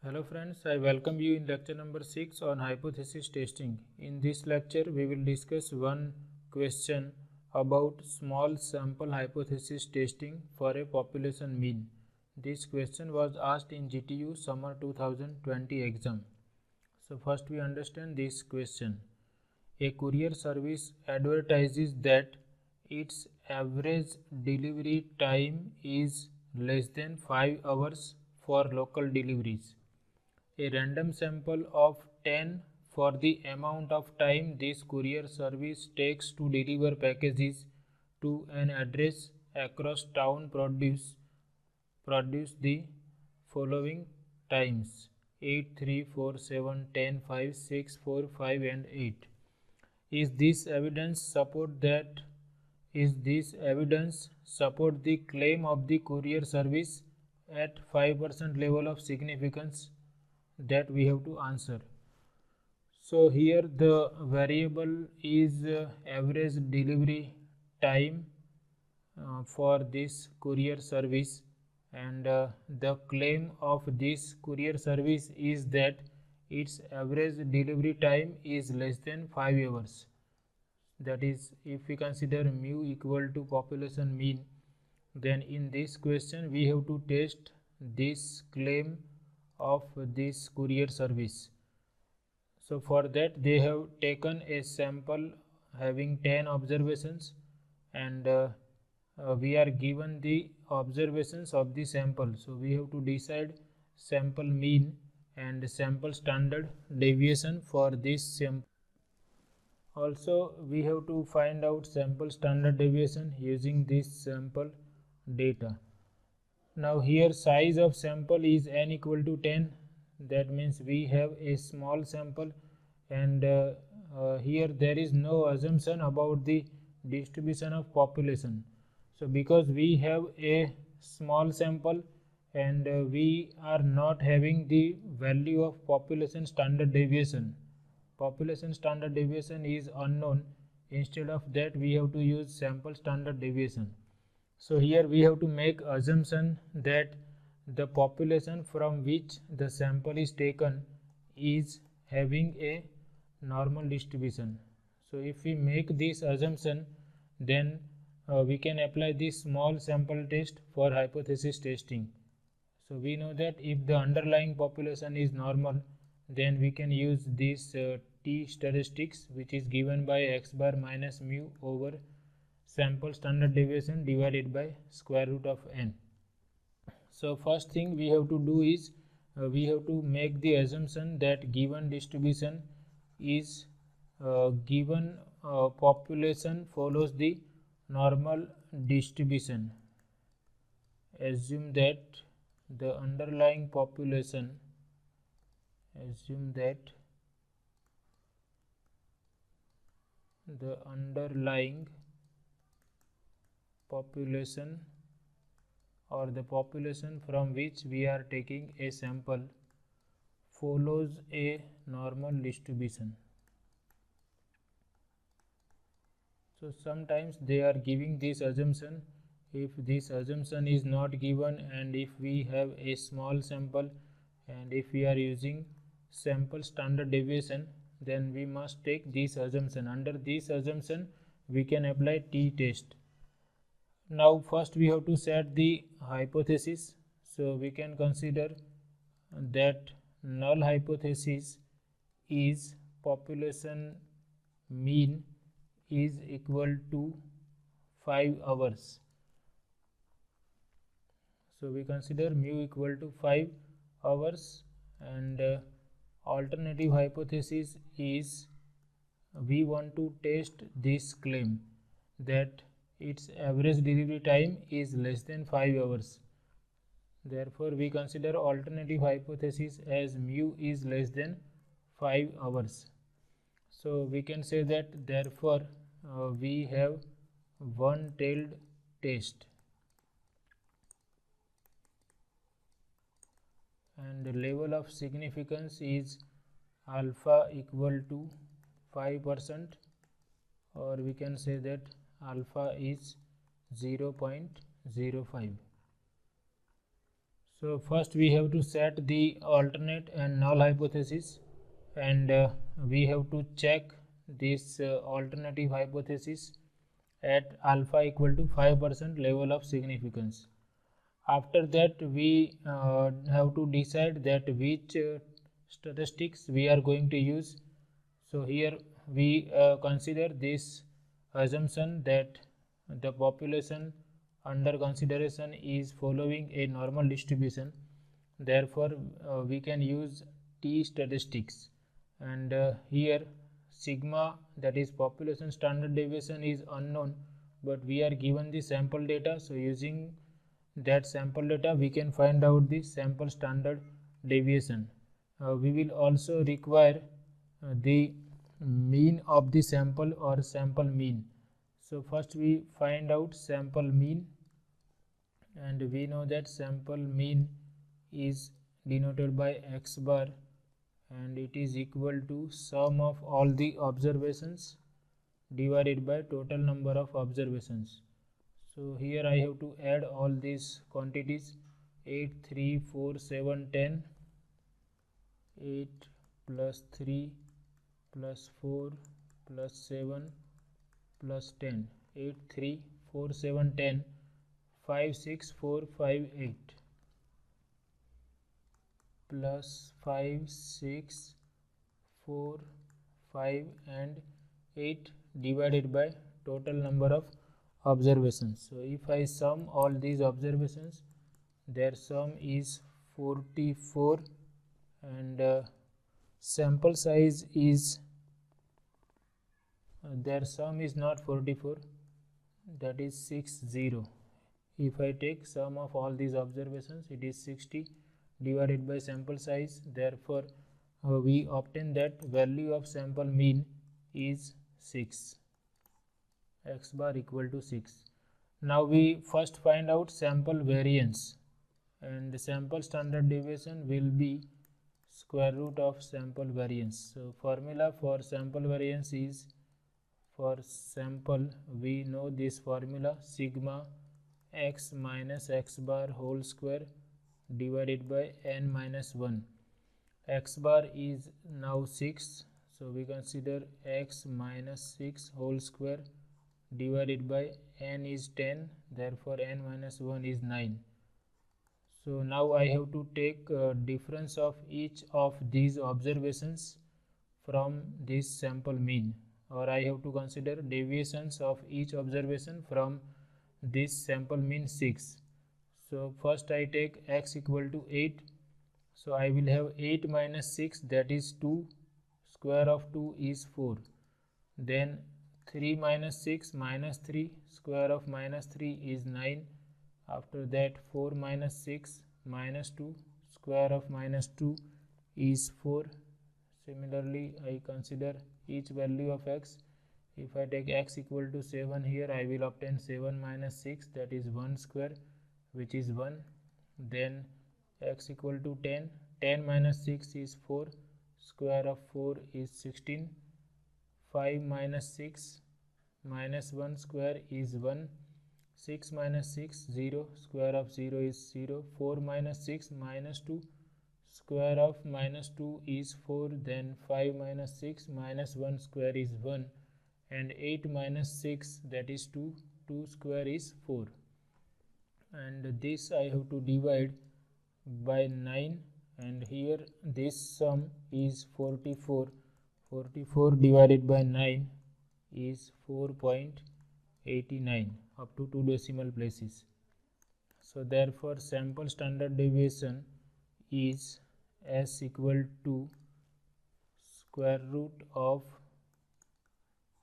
Hello friends, I welcome you in lecture number 6 on hypothesis testing. In this lecture, we will discuss one question about small sample hypothesis testing for a population mean. This question was asked in GTU Summer 2020 exam. So first we understand this question. A courier service advertises that its average delivery time is less than 5 hours for local deliveries. A random sample of 10 for the amount of time this courier service takes to deliver packages to an address across town produce the following times: 8, 3, 4, 7, 10, 5, 6, 4, 5 and 8. Is this evidence support the claim of the courier service at 5% level of significance? That we have to answer. So here the variable is average delivery time for this courier service, and the claim of this courier service is that its average delivery time is less than 5 hours. That is, if we consider mu equal to population mean, then in this question we have to test this claim of this courier service. So for that they have taken a sample having 10 observations, and we are given the observations of the sample. So we have to decide sample mean and sample standard deviation for this sample. Also we have to find out sample standard deviation using this sample data. Now here size of sample is n equal to 10. That means we have a small sample, and here there is no assumption about the distribution of population. So because we have a small sample and we are not having the value of population standard deviation. Population standard deviation is unknown. Instead of that we have to use sample standard deviation. So here we have to make assumption that the population from which the sample is taken is having a normal distribution. So if we make this assumption, then we can apply this small sample test for hypothesis testing. So we know that if the underlying population is normal, then we can use this t statistics, which is given by x bar minus mu over sample standard deviation divided by square root of n. So first thing we have to do is we have to make the assumption that given distribution is given population follows the normal distribution. Assume that the underlying population population or the population from which we are taking a sample follows a normal distribution. So sometimes they are giving this assumption. If this assumption is not given, and if we have a small sample, and if we are using sample standard deviation, then we must take this assumption. Under this assumption we can apply t-test. Now first we have to set the hypothesis. So we can consider that null hypothesis is population mean is equal to 5 hours. So we consider mu equal to 5 hours, and alternative hypothesis is we want to test this claim that its average delivery time is less than 5 hours. Therefore we consider alternative hypothesis as mu is less than 5 hours. So we can say that therefore we have one-tailed test, and the level of significance is alpha equal to 5%, or we can say that alpha is 0.05. So first we have to set the alternate and null hypothesis, and we have to check this alternative hypothesis at alpha equal to 5% level of significance. After that we have to decide that which statistics we are going to use. So here we consider this assumption that the population under consideration is following a normal distribution. Therefore we can use t statistics, and here sigma, that is population standard deviation, is unknown, but we are given the sample data. So using that sample data we can find out the sample standard deviation. We will also require the mean of the sample or sample mean. So first we find out sample mean, and we know that sample mean is denoted by x bar, and it is equal to sum of all the observations divided by total number of observations. So here I have to add all these quantities: 8, 3, 4, 7, 10, 8 plus 3 plus 4 plus 7 plus 10, 8, 3, 4, 7, 10, 5, 6, 4, 5, 8 plus 5, 6, 4, 5 and 8 divided by total number of observations. So if I sum all these observations, their sum is 44, and sample size is their sum is not 44, that is 60. If I take sum of all these observations, it is 60 divided by sample size. Therefore we obtain that value of sample mean is 6, x bar equal to 6. Now we first find out sample variance, and the sample standard deviation will be square root of sample variance. So formula for sample variance is, for sample we know this formula, sigma x minus x bar whole square divided by n minus 1. X bar is now 6, so we consider x minus 6 whole square divided by n is 10, therefore n minus 1 is 9. So now I have to take difference of each of these observations from this sample mean, or I have to consider deviations of each observation from this sample mean 6. So first I take x equal to 8, so I will have 8 minus 6, that is 2, square of 2 is 4. Then 3 minus 6 minus 3, square of minus 3 is 9. After that 4 minus 6 minus 2, square of minus 2 is 4. Similarly I consider each value of x. If I take x equal to 7, here I will obtain 7 minus 6, that is 1 square, which is 1. Then x equal to 10, 10 minus 6 is 4, square of 4 is 16. 5 minus 6 minus 1 square is 1. 6 minus 6, 0, square of 0 is 0. 4 minus 6 minus 2, square of minus 2 is 4. Then 5 minus 6 minus 1 square is 1, and 8 minus 6, that is 2, 2 square is 4. And this I have to divide by 9, and here this sum is 44. 44 divided by 9 is 4.89 up to 2 decimal places. So therefore sample standard deviation is s equal to square root of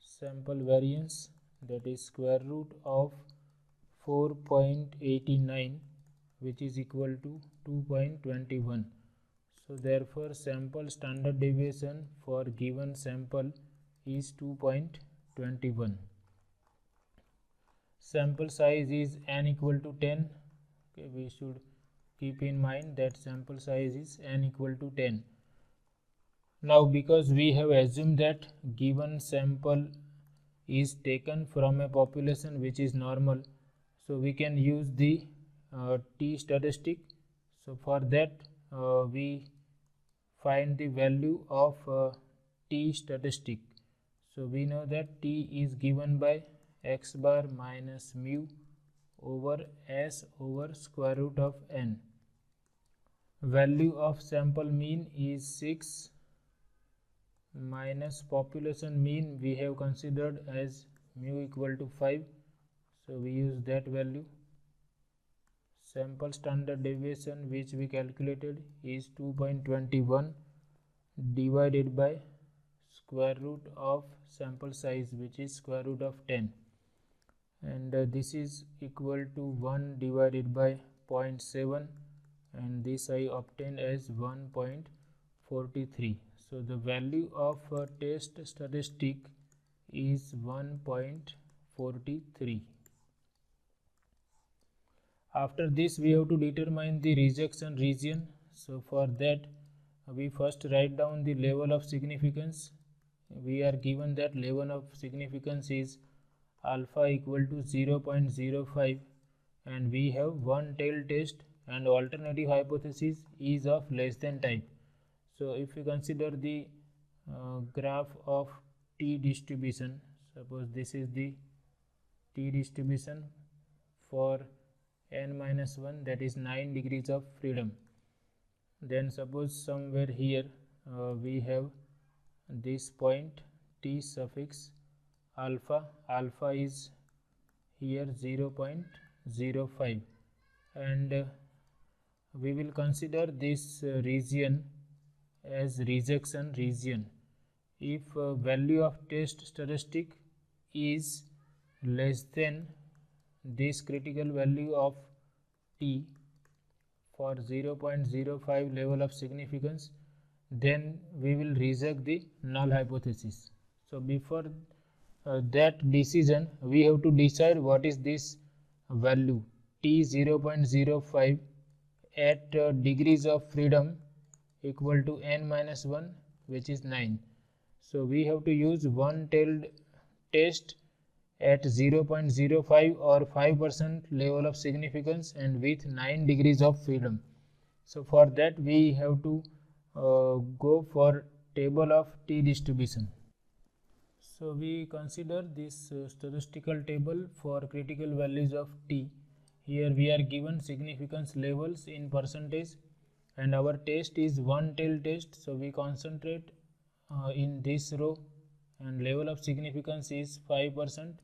sample variance, that is square root of 4.89, which is equal to 2.21. So therefore sample standard deviation for given sample is 2.21. Sample size is n equal to 10. Okay, we should keep in mind that sample size is n equal to 10. Now because we have assumed that given sample is taken from a population which is normal, so we can use the t statistic. So for that we find the value of t statistic. So we know that t is given by x bar minus mu over s over square root of n. Value of sample mean is 6 minus population mean we have considered as mu equal to 5, so we use that value. Sample standard deviation which we calculated is 2.21 divided by square root of sample size, which is square root of 10, and this is equal to 1 divided by 0.7, and this I obtained as 1.43. So the value of test statistic is 1.43. After this we have to determine the rejection region. So for that we first write down the level of significance. We are given that level of significance is alpha equal to 0.05, and we have one tail test and alternative hypothesis is of less than type. So if we consider the graph of t distribution, suppose this is the t distribution for n minus 1, that is 9 degrees of freedom. Then suppose somewhere here we have this point t suffix alpha. Alpha is here 0.05, and we will consider this region as rejection region. If value of test statistic is less than this critical value of t for 0.05 level of significance, then we will reject the null hypothesis. So before that decision we have to decide what is this value t 0.05 at degrees of freedom equal to n minus 1, which is 9. So we have to use one tailed test at 0.05 or 5% level of significance and with 9 degrees of freedom. So for that we have to go for table of t distribution. So we consider this statistical table for critical values of t. Here we are given significance levels in percentage, and our test is one tail test, so we concentrate in this row, and level of significance is 5%,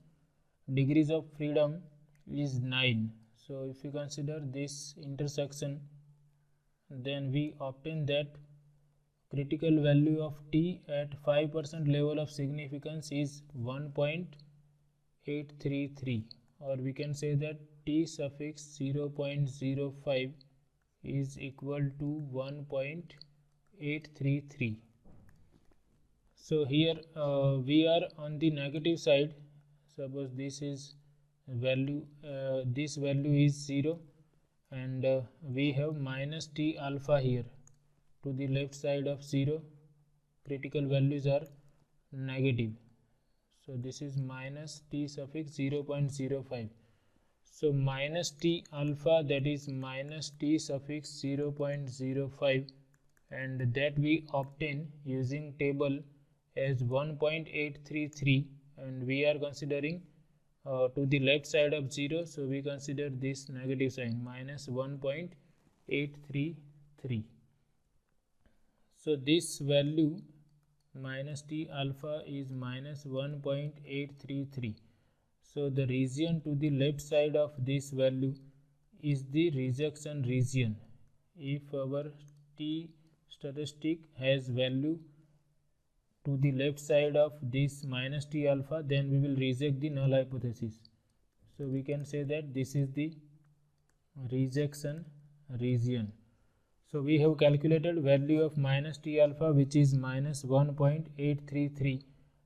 degrees of freedom is 9. So if we consider this intersection, then we obtain that critical value of t at 5% level of significance is 1.833, or we can say that t suffix 0.05 is equal to 1.833. So here we are on the negative side. Suppose this is value, this value is 0, and we have minus t alpha here. To the left side of 0, critical values are negative. So this is minus t suffix 0.05. So minus t alpha, that is minus t suffix 0.05, and that we obtain using table as 1.833, and we are considering to the left side of 0, so we consider this negative sign minus 1.833. So this value minus t alpha is minus 1.833. So the region to the left side of this value is the rejection region. If our t statistic has value to the left side of this minus t alpha, then we will reject the null hypothesis. So we can say that this is the rejection region. So we have calculated value of minus t alpha, which is minus 1.833,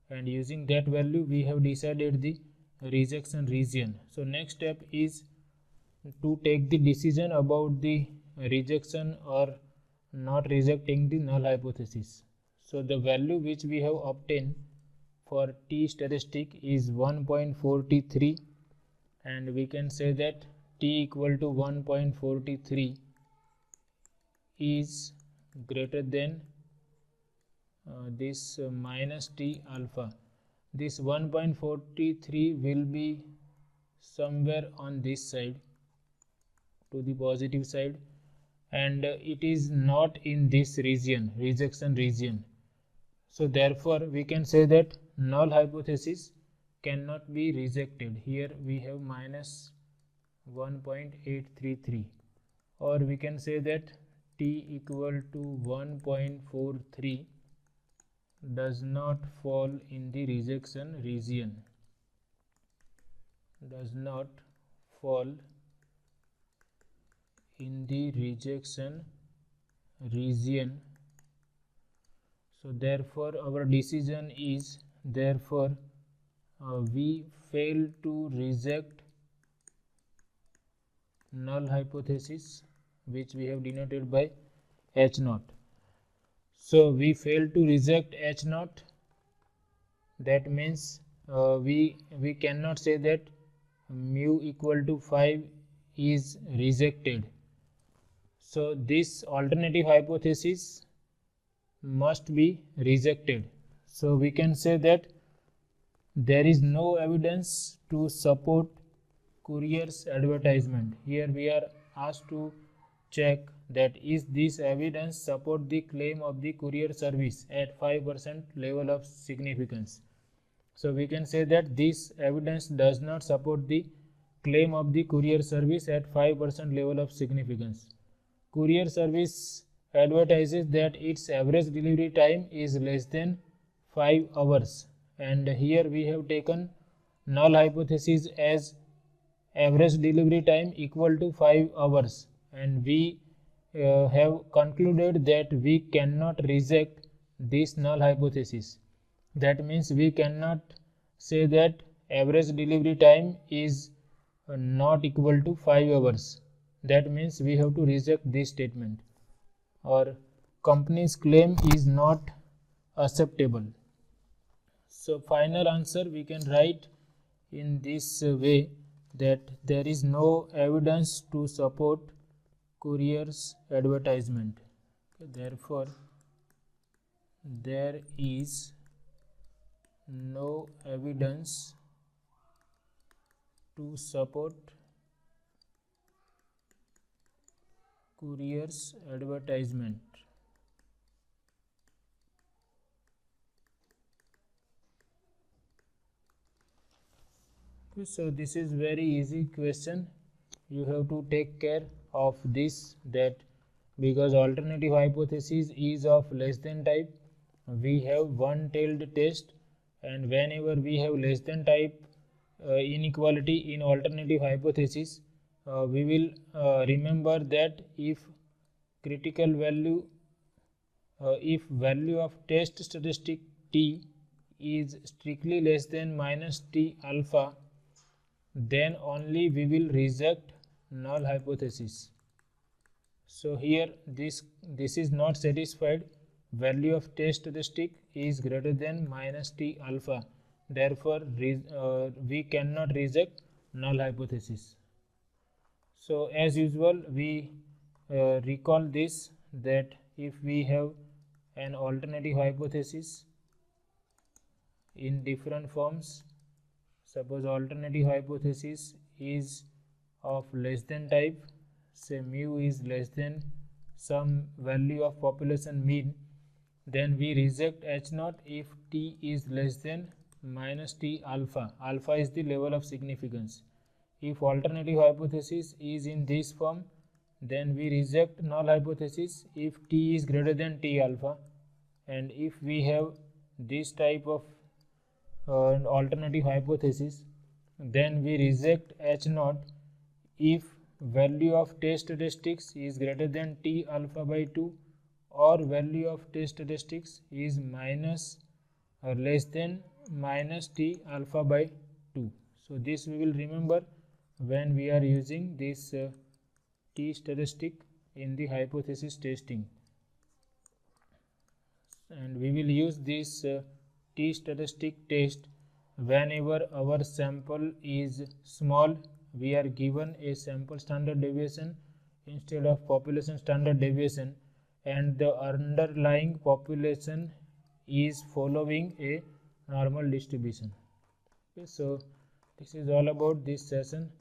and using that value we have decided the rejection region. So next step is to take the decision about the rejection or not rejecting the null hypothesis. So the value which we have obtained for t statistic is 1.43, and we can say that t equal to 1.43 is greater than this minus t alpha. This 1.43 will be somewhere on this side to the positive side, and it is not in this region, rejection region. So therefore we can say that null hypothesis cannot be rejected. Here we have minus 1.833, or we can say that t equal to 1.43 does not fall in the rejection region, does not fall in the rejection region. So therefore our decision is, therefore we fail to reject null hypothesis, which we have denoted by H naught. So we fail to reject H naught. That means we cannot say that mu equal to 5 is rejected. So this alternative hypothesis must be rejected. So we can say that there is no evidence to support courier's advertisement. Here we are asked to check that is this evidence support the claim of the courier service at 5% level of significance. So we can say that this evidence does not support the claim of the courier service at 5% level of significance. Courier service advertises that its average delivery time is less than 5 hours, and here we have taken null hypothesis as average delivery time equal to 5 hours, and we have concluded that we cannot reject this null hypothesis. That means we cannot say that average delivery time is not equal to 5 hours. That means we have to reject this statement, or company's claim is not acceptable. So final answer we can write in this way, that there is no evidence to support courier's advertisement. Therefore there is no evidence to support courier's advertisement. So this is very easy question. You have to take care of this, that because alternative hypothesis is of less than type, we have one-tailed test, and whenever we have less than type inequality in alternative hypothesis, we will remember that if critical value, if value of test statistic t is strictly less than minus t alpha, then only we will reject null hypothesis. So here this is not satisfied. Value of test statistic is greater than minus t alpha. Therefore we cannot reject null hypothesis. So as usual we recall this, that if we have an alternative hypothesis in different forms, suppose alternative hypothesis is of less than type, say mu is less than some value of population mean, then we reject H naught if t is less than minus t alpha. Alpha is the level of significance. If alternative hypothesis is in this form, then we reject null hypothesis if t is greater than t alpha, and if we have this type of alternative hypothesis, then we reject H naught if value of test statistics is greater than t alpha by 2, or value of test statistics is minus or less than minus t alpha by 2. So this we will remember when we are using this t statistic in the hypothesis testing, and we will use this t statistic test whenever our sample is small. We are given a sample standard deviation instead of population standard deviation, and the underlying population is following a normal distribution. Okay, so this is all about this session.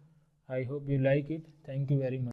I hope you like it. Thank you very much.